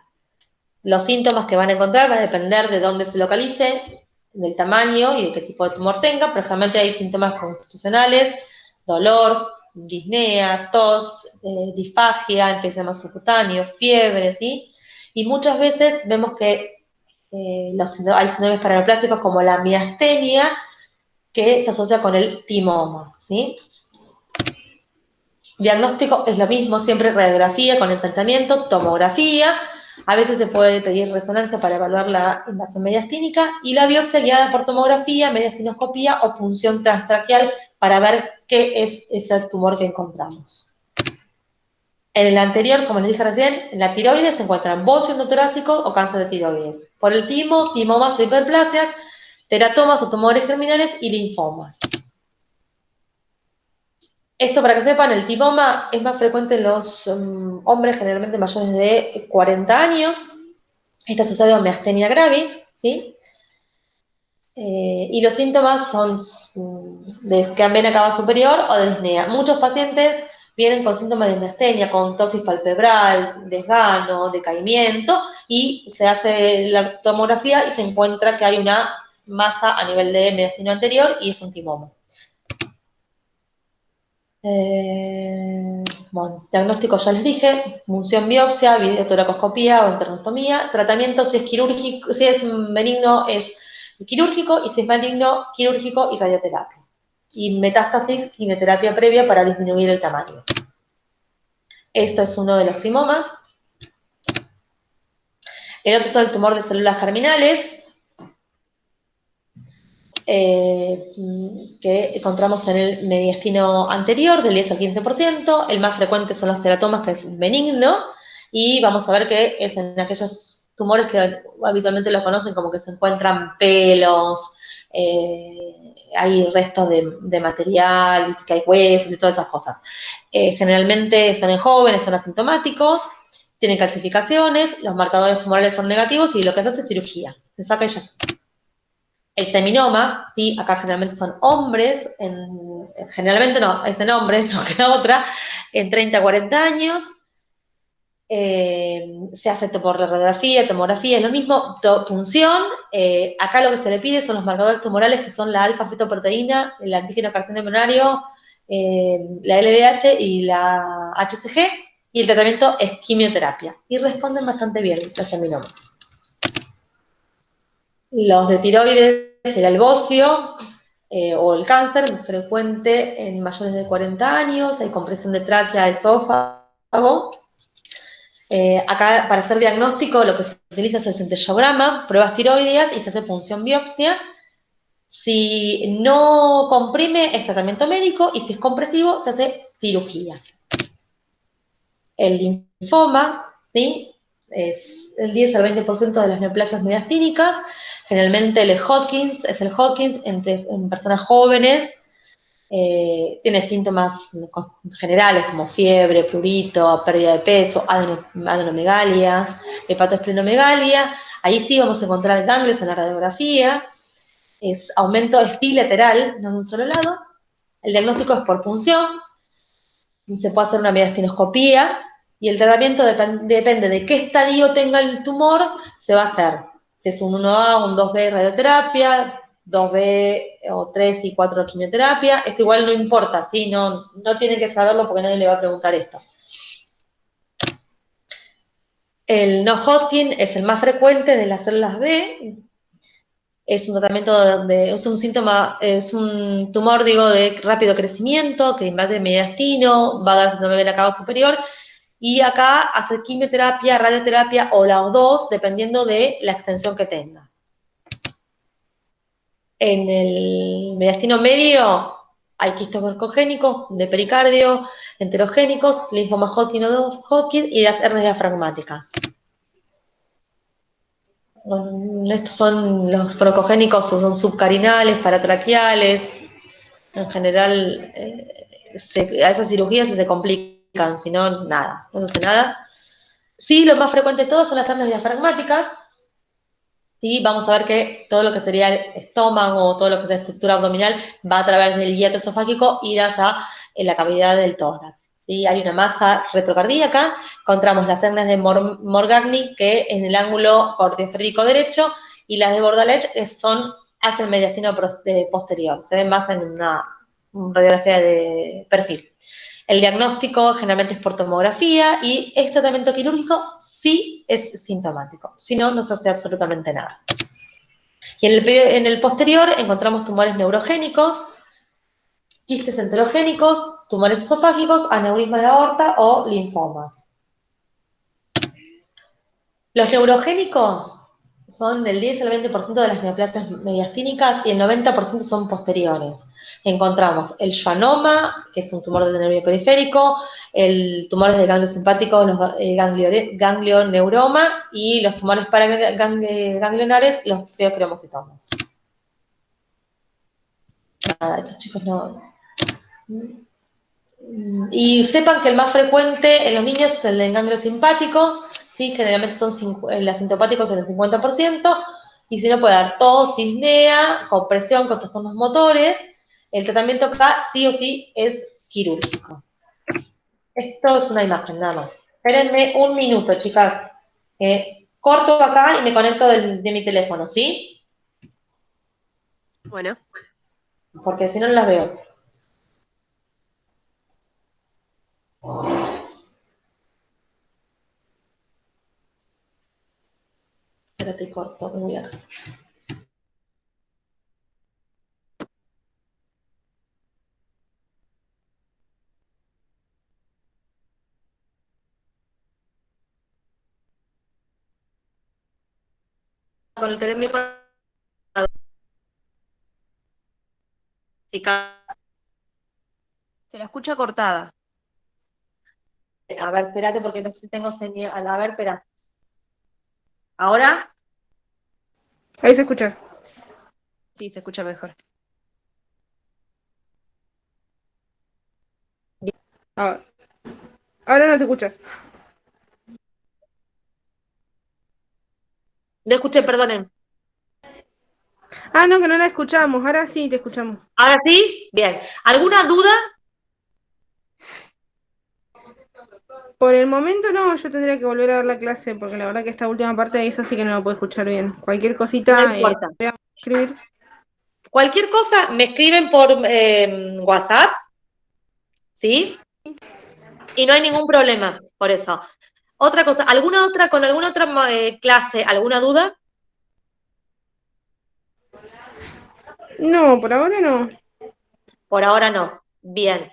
Los síntomas que van a encontrar van a depender de dónde se localice, del tamaño y de qué tipo de tumor tenga, pero generalmente hay síntomas constitucionales, dolor, disnea, tos, disfagia, enfisema subcutáneo, fiebre, ¿sí? Y muchas veces vemos que hay síndromes paraneoplásicos como la miastenia, que se asocia con el timoma, ¿sí? Diagnóstico es lo mismo, siempre radiografía con el tratamiento, tomografía, a veces se puede pedir resonancia para evaluar la invasión mediastínica y la biopsia guiada por tomografía, mediastinoscopía o punción transtraquial para ver qué es ese tumor que encontramos. En el anterior, como les dije recién, en la tiroides se encuentran bocio endotorácico o cáncer de tiroides. Por el timo, timomas o hiperplasias, teratomas o tumores germinales y linfomas. Esto para que sepan, el timoma es más frecuente en los hombres generalmente mayores de 40 años. Está asociado a miastenia gravis, ¿sí? Y los síntomas son de vena cava superior o de disnea. Muchos pacientes vienen con síntomas de miastenia, con tosis palpebral, desgano, decaimiento, y se hace la tomografía y se encuentra que hay una masa a nivel de mediastino anterior y es un timoma. Bueno, diagnóstico ya les dije, punción biopsia, videotoracoscopía o internectomía, tratamiento si es quirúrgico, si es benigno es quirúrgico y si es maligno, quirúrgico y radioterapia. Y metástasis, quimioterapia previa para disminuir el tamaño. Esto es uno de los timomas. El otro es el tumor de células germinales, que encontramos en el mediastino anterior, del 10 al 15%. El más frecuente son los teratomas, que es benigno, y vamos a ver que es en aquellos tumores que habitualmente los conocen como que se encuentran pelos, hay restos de material, dice que hay huesos y todas esas cosas. Generalmente son en jóvenes, son asintomáticos, tienen calcificaciones, los marcadores tumorales son negativos y lo que se hace es cirugía, se saca y ya. El seminoma, ¿sí? Acá generalmente son hombres, generalmente no, es en hombres, no queda otra, en 30 a 40 años. Se hace por radiografía, tomografía, es lo mismo, punción. Acá lo que se le pide son los marcadores tumorales, que son la alfa-fetoproteína, el antígeno carcinoma la LDH y la HCG, y el tratamiento es quimioterapia. Y responden bastante bien los seminomas. Los de tiroides, el albocio o el cáncer, frecuente en mayores de 40 años, hay compresión de tráquea, esófago. Acá, para hacer diagnóstico, lo que se utiliza es el centellograma, pruebas tiroideas y se hace punción biopsia. Si no comprime, es tratamiento médico, y si es compresivo, se hace cirugía. El linfoma, ¿sí? Es el 10 al 20% de las neoplasias mediastínicas. Generalmente es el Hodgkin en personas jóvenes. Tiene síntomas generales como fiebre, prurito, pérdida de peso, adenomegalias, hepatoesplenomegalia. Ahí sí vamos a encontrar ganglios en la radiografía. Es bilateral, no de un solo lado. El diagnóstico es por punción. Se puede hacer una mediastinoscopía y el tratamiento depende de qué estadio tenga el tumor, se va a hacer. Si es un 1A, un 2B radioterapia, 2B o 3 y 4 quimioterapia, esto igual no importa, ¿sí? No tienen que saberlo porque nadie le va a preguntar esto. El no Hodgkin es el más frecuente de las células B. Es un tratamiento donde es un tumor, de rápido crecimiento, que invade el mediastino, va a dar síndrome de la cava superior, y acá hace quimioterapia, radioterapia o las dos, dependiendo de la extensión que tenga. En el mediastino medio hay quistos oncológicos de pericardio, enterogénicos, linfoma Hodgkin o no Hodgkin y las hernias diafragmáticas. Estos son los broncogénicos, son subcarinales, paratraqueales. En general, a esas cirugías se complican, si no, nada, no se hace nada. Sí, lo más frecuente de todo son las hernias diafragmáticas. Sí, vamos a ver que todo lo que sería el estómago, todo lo que es la estructura abdominal, va a través del hiato esofágico ir hacia la cavidad del tórax. ¿Sí? Hay una masa retrocardíaca, encontramos las hernias de Morgagni, que en el ángulo cortioférico derecho, y las de Bordalech, que son hacia el mediastino posterior. Se ven más en una radiografía de perfil. El diagnóstico generalmente es por tomografía, y este tratamiento quirúrgico sí es sintomático, si no, no se hace absolutamente nada. Y en el posterior encontramos tumores neurogénicos, quistes enterogénicos, tumores esofágicos, aneurismas de aorta o linfomas. Los neurogénicos son del 10 al 20% de las neoplasias mediastínicas y el 90% son posteriores. Encontramos el schwannoma, que es un tumor del nervio periférico, el tumores del ganglio simpático, el ganglioneuroma, y los tumores paraganglionares, los feocromocitomas. Nada, estos chicos no. Y sepan que el más frecuente en los niños es el del ganglio simpático, ¿sí? Generalmente son el asintomático es el 50%, y si no puede dar tos, disnea, compresión con trastornos motores. El tratamiento acá sí o sí es quirúrgico. Esto es una imagen nada más. Espérenme un minuto, chicas. Corto acá y me conecto de mi teléfono, ¿sí? Bueno. Porque si no, no las veo. Espérate, corto, me voy acá. Con el teléfono. Chicas. Se la escucha cortada. A ver, espérate porque no sé si tengo señal. A ver, espera. ¿Ahora? Ahí se escucha. Sí, se escucha mejor. Ahora, ahora no se escucha. No escuché, perdonen. Ah, no, que no la escuchamos. Ahora sí te escuchamos. ¿Ahora sí? Bien. ¿Alguna duda? Por el momento no, yo tendría que volver a ver la clase, porque la verdad que esta última parte de eso sí que no la puedo escuchar bien. Cualquier No cosita, importa. voy a escribir. Cualquier cosa me escriben por WhatsApp, ¿sí? Y no hay ningún problema por eso. Otra cosa, con alguna otra clase, alguna duda? No, por ahora no. Por ahora no. Bien.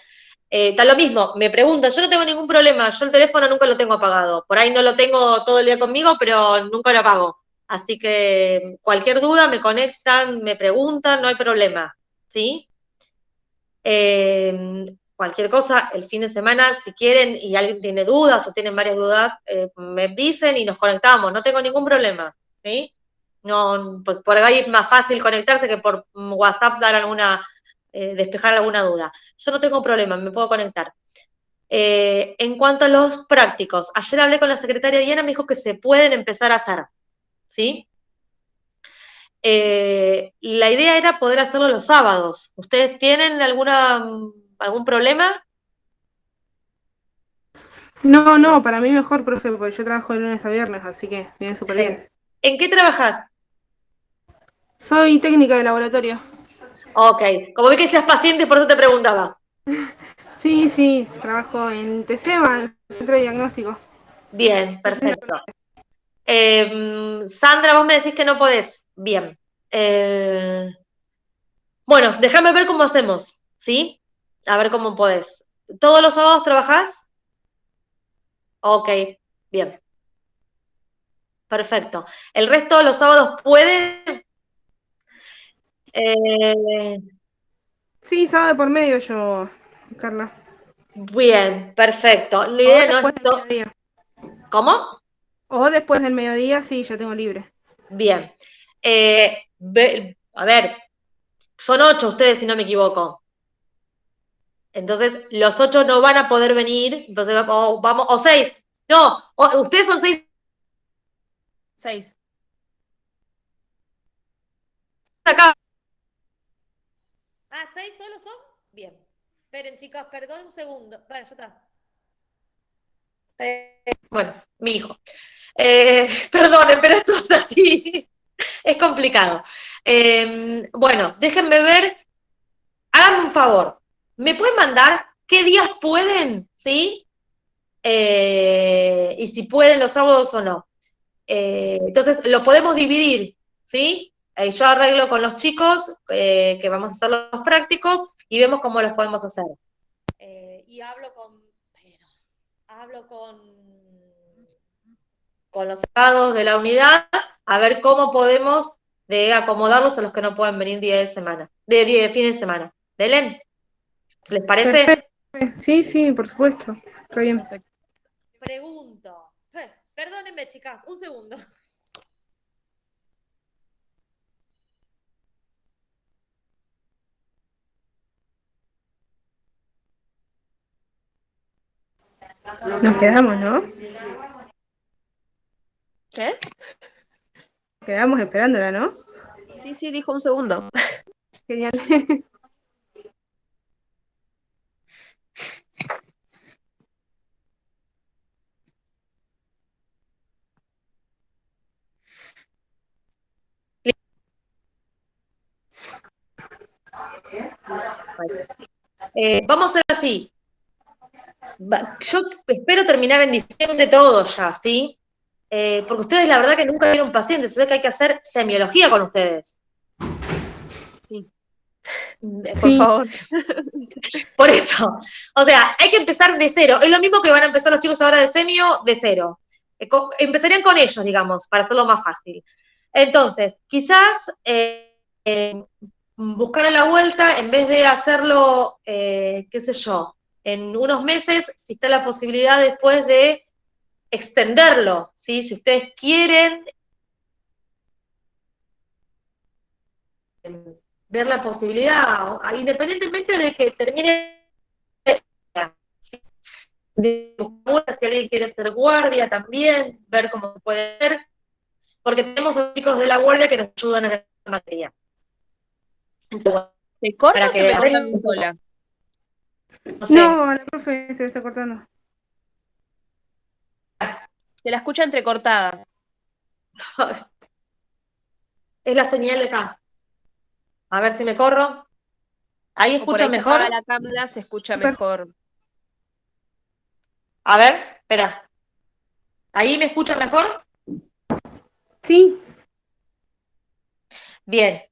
Está lo mismo, me preguntan, yo no tengo ningún problema, yo el teléfono nunca lo tengo apagado. Por ahí no lo tengo todo el día conmigo, pero nunca lo apago. Así que cualquier duda me conectan, me preguntan, no hay problema. ¿Sí? Eh, Cualquier cosa, el fin de semana, si quieren y alguien tiene dudas o tienen varias dudas, me dicen y nos conectamos, no tengo ningún problema, ¿sí? No, pues por ahí es más fácil conectarse que por WhatsApp dar despejar alguna duda. Yo no tengo problema, me puedo conectar. En cuanto a los prácticos, ayer hablé con la secretaria Diana, me dijo que se pueden empezar a hacer, ¿sí? La idea era poder hacerlo los sábados. ¿Ustedes tienen algún problema? No, no, para mí mejor, profe, porque yo trabajo de lunes a viernes, así que viene súper bien. ¿En qué trabajas? Soy técnica de laboratorio. Ok, como vi que seas paciente, por eso te preguntaba. Sí, sí, trabajo en TESEMA, el Centro de Diagnóstico. Bien, perfecto. Sandra, vos me decís que no podés. Bien. Bueno, déjame ver cómo hacemos, ¿sí? A ver cómo podés. ¿Todos los sábados trabajás? Ok, bien, perfecto. ¿El resto de los sábados puede? Eh, Sí, sábado de por medio yo, Carla. Bien, perfecto. La O idea no es después del mediodía. ¿Cómo? O después del mediodía, sí, yo tengo libre. Bien. A ver, son 8 ustedes, si no me equivoco. Entonces, los 8 no van a poder venir. Entonces, o 6. No, ustedes son 6 6. acá. Ah, 6 solo son. Bien. Esperen, chicas, perdón un segundo. Bueno, ya está. Bueno, mi hijo. Perdonen, pero esto es así. Es complicado. Bueno, déjenme ver. Háganme un favor. ¿Me pueden mandar qué días pueden? ¿Sí? Y si pueden los sábados o no. Entonces, lo podemos dividir, ¿sí? Yo arreglo con los chicos, que vamos a hacer los prácticos, y vemos cómo los podemos hacer. Y hablo con los abogados de la unidad, a ver cómo podemos acomodarlos a los que no pueden venir día de semana, de fin de semana. ¿Delen? ¿Les parece? Perfecto. Sí, sí, por supuesto. Está bien. Perfecto. Pregunto. Perdónenme, chicas, un segundo. Nos quedamos, ¿no? ¿Qué? Quedamos esperándola, ¿no? Sí, sí, dijo un segundo. Genial. Vamos a hacer así. Yo espero terminar en diciembre todo ya, ¿sí? Porque ustedes la verdad que nunca vieron pacientes, entonces que hay que hacer semiología con ustedes. Sí. Por Sí, favor. Por eso, o sea, hay que empezar de cero. Es lo mismo que van a empezar los chicos ahora de semio, de cero. Empezarían con ellos, digamos, para hacerlo más fácil. Entonces, quizás buscar a la vuelta, en vez de hacerlo, qué sé yo, en unos meses, si está la posibilidad después de extenderlo, ¿sí? Si ustedes quieren ver la posibilidad, independientemente de que termine de si alguien quiere ser guardia también, ver cómo se puede hacer, porque tenemos chicos de la guardia que nos ayudan en esta materia. Entonces, ¿Se corta para o se que me corta a arreglen mí un poco, sola? no sé, no, la profe se está cortando. Se la escucha entrecortada. Es la señal de acá. A ver si me corro. ¿Ahí O por ahí escuchan se apaga mejor? la cámara, se escucha mejor. A ver, espera. ¿Ahí me escuchan mejor? Sí, Bien.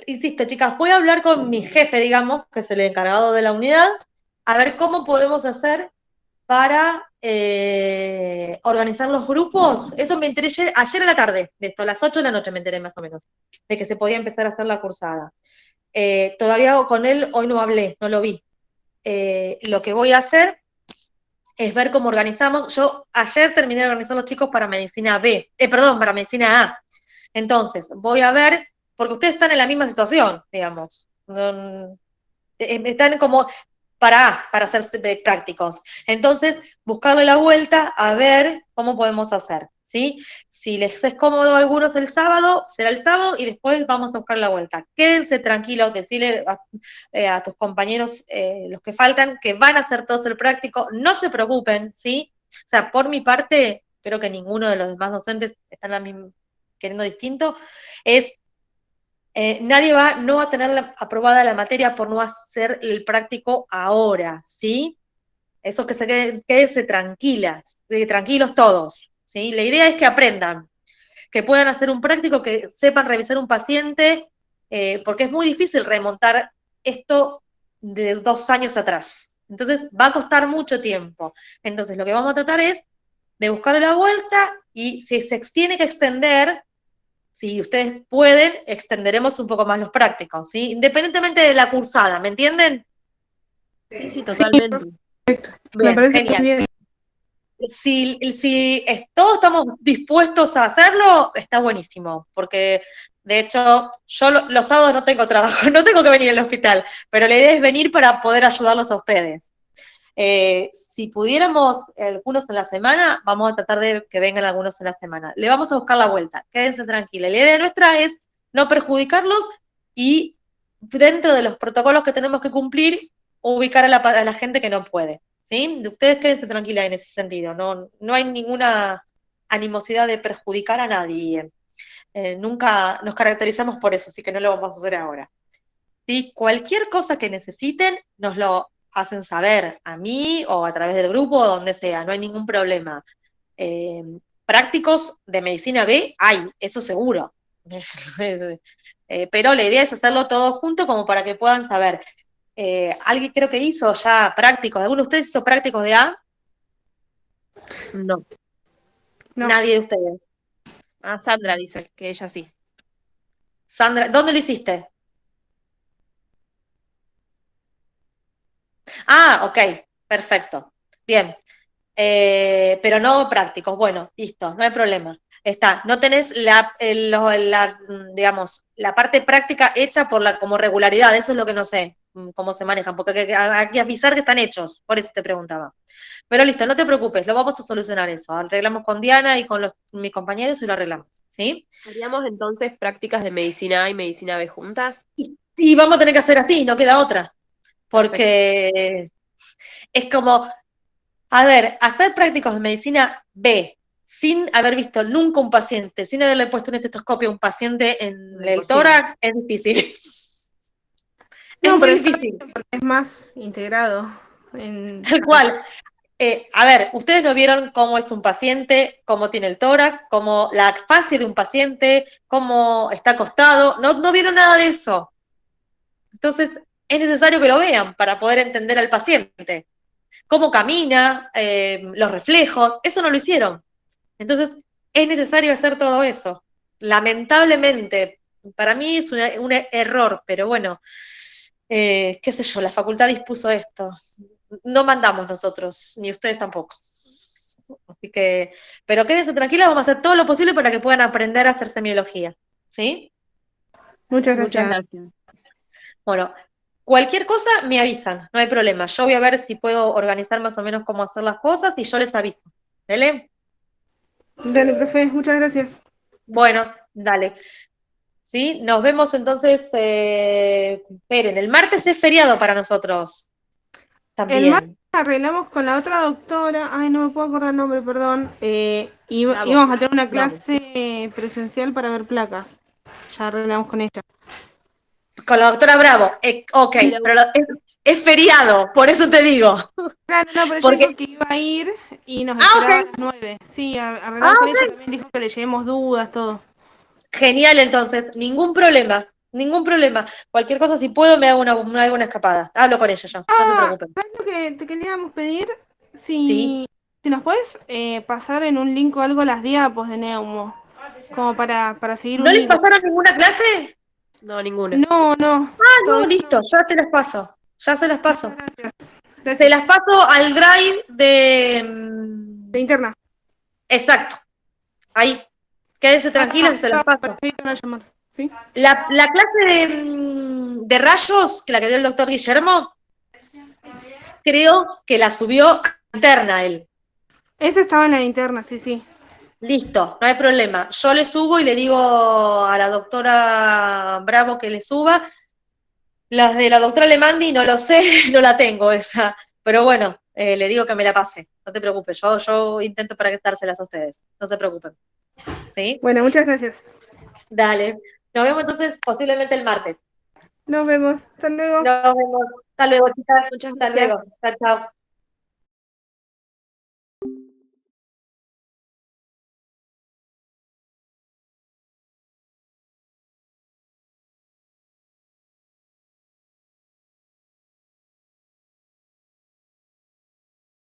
Insisto, chicas, voy a hablar con mi jefe, digamos, que es el encargado de la unidad, a ver cómo podemos hacer para organizar los grupos. Eso me enteré ayer a la tarde, de esto, a las 8 de la noche me enteré más o menos, de que se podía empezar a hacer la cursada. Todavía con él hoy no hablé, no lo vi. Lo que voy a hacer es ver cómo organizamos. Yo ayer terminé de organizar los chicos para medicina B, perdón, para medicina A. Entonces, voy a ver, porque ustedes están en la misma situación, digamos. Están como para hacer prácticos. Entonces, buscarle la vuelta a ver cómo podemos hacer, ¿sí? Si les es cómodo a algunos el sábado, será el sábado y después vamos a buscar la vuelta. Quédense tranquilos, decirle a tus compañeros, los que faltan, que van a hacer todos el práctico, no se preocupen, ¿sí? O sea, por mi parte, creo que ninguno de los demás docentes está en la misma, queriendo distinto, es nadie no va a tener aprobada la materia por no hacer el práctico ahora, ¿sí? Eso que quédense tranquilas, tranquilos todos, ¿sí? La idea es que aprendan, que puedan hacer un práctico, que sepan revisar un paciente, porque es muy difícil remontar esto de 2 años atrás. Entonces va a costar mucho tiempo. Entonces lo que vamos a tratar es de buscarle la vuelta y si se tiene que extender, si ustedes pueden, extenderemos un poco más los prácticos, ¿sí? Independientemente de la cursada, ¿me entienden? Sí, totalmente. me Bien, parece muy genial. bien. Si todos estamos dispuestos a hacerlo, está buenísimo, porque de hecho yo los sábados no tengo trabajo, no tengo que venir al hospital, pero la idea es venir para poder ayudarlos a ustedes. Si pudiéramos algunos en la semana, vamos a tratar de que vengan algunos en la semana. Le vamos a buscar la vuelta, quédense tranquilos. La idea nuestra es no perjudicarlos y dentro de los protocolos que tenemos que cumplir, ubicar a la gente que no puede. ¿Sí? Ustedes quédense tranquilas en ese sentido, no hay ninguna animosidad de perjudicar a nadie. Nunca nos caracterizamos por eso, así que no lo vamos a hacer ahora. ¿Sí? Cualquier cosa que necesiten, nos lo hacen saber a mí o a través del grupo o donde sea, no hay ningún problema. Prácticos de medicina B hay, eso seguro. Pero la idea es hacerlo todo junto como para que puedan saber. Alguien creo que hizo ya prácticos, ¿alguno de ustedes hizo prácticos de A? No. No, Nadie de ustedes. Ah, Sandra dice que ella sí. Sandra, ¿dónde lo hiciste? Ah, ok, perfecto. Bien. Pero no prácticos. Bueno, listo, no hay problema. Está, no tenés digamos, la parte práctica hecha como regularidad, eso es lo que no sé cómo se manejan, porque hay que avisar que están hechos, por eso te preguntaba. Pero listo, no te preocupes, lo vamos a solucionar eso. Arreglamos con Diana y con mis compañeros y lo arreglamos, ¿sí? ¿Haríamos entonces prácticas de medicina A y medicina B juntas? Y vamos a tener que hacer así, no queda otra, Perfecto. porque es como, a ver, hacer prácticos de medicina B sin haber visto nunca un paciente, sin haberle puesto un estetoscopio a un paciente en el Imposible. tórax, es difícil. Es no, muy pero difícil, es más integrado. En... tal cual. A ver, ustedes no vieron cómo es un paciente, cómo tiene el tórax, cómo la fascia de un paciente, cómo está acostado, no vieron nada de eso. Entonces, es necesario que lo vean para poder entender al paciente. Cómo camina, los reflejos, eso no lo hicieron. Entonces, es necesario hacer todo eso. Lamentablemente, para mí es un error, pero bueno, qué sé yo, la facultad dispuso esto. No mandamos nosotros, ni ustedes tampoco. Así que, pero quédense tranquilas, vamos a hacer todo lo posible para que puedan aprender a hacer semiología. ¿Sí? Muchas Muchas gracias. gracias. Bueno, cualquier cosa me avisan, no hay problema. Yo voy a ver si puedo organizar más o menos cómo hacer las cosas y yo les aviso. ¿Dale? Dale, profe, muchas gracias. Bueno, dale. ¿Sí? Nos vemos entonces, esperen, el martes es feriado para nosotros El martes también. arreglamos con la otra doctora, ay, no me puedo acordar el nombre, perdón. Bravo. Íbamos a tener una Bravo. clase presencial para ver placas. Ya arreglamos con ella. Con la doctora Bravo. Ok, Mira, pero es feriado, por eso te digo. Claro, no, pero ella Porque, dijo que iba a ir y nos ok. esperaba a las 9. Sí, Ah, arreglamos con ella, ok. también dijo que le llevemos dudas, todo. Genial, entonces, ningún problema, ningún problema. Cualquier cosa, si puedo, me hago una escapada. Hablo con ella yo, no se Ah, preocupen. ¿sabes lo que te queríamos pedir? ¿Sí? Si nos puedes pasar en un link o algo las diapos de Neumo, como para seguir ¿No les unidos. pasaron ninguna clase? no, ninguna. No, no, Ah, no, todavía listo, no. ya te las paso. Ya se las Muchas paso. gracias. Se Gracias. las paso al drive de... De interna. Exacto, ahí. Quédense tranquilos Ah, y se las no, para paso. seguir con la llamada. ¿Sí? La clase de rayos, que la que dio el doctor Guillermo, creo que la subió a interna él. Ese estaba en la interna, sí, sí. Listo, no hay problema. Yo le subo y le digo a la doctora Bravo que le suba. Las de la doctora Lemandi no lo sé, no la tengo esa. Pero bueno, le digo que me la pase. No te preocupes, yo intento para dárselas a ustedes. No se preocupen. ¿Sí? Bueno, muchas gracias. Dale. Nos vemos entonces posiblemente el martes. Nos vemos. Hasta luego. Nos vemos. Hasta luego, chicas. Muchas Hasta gracias. luego. Chao, chao.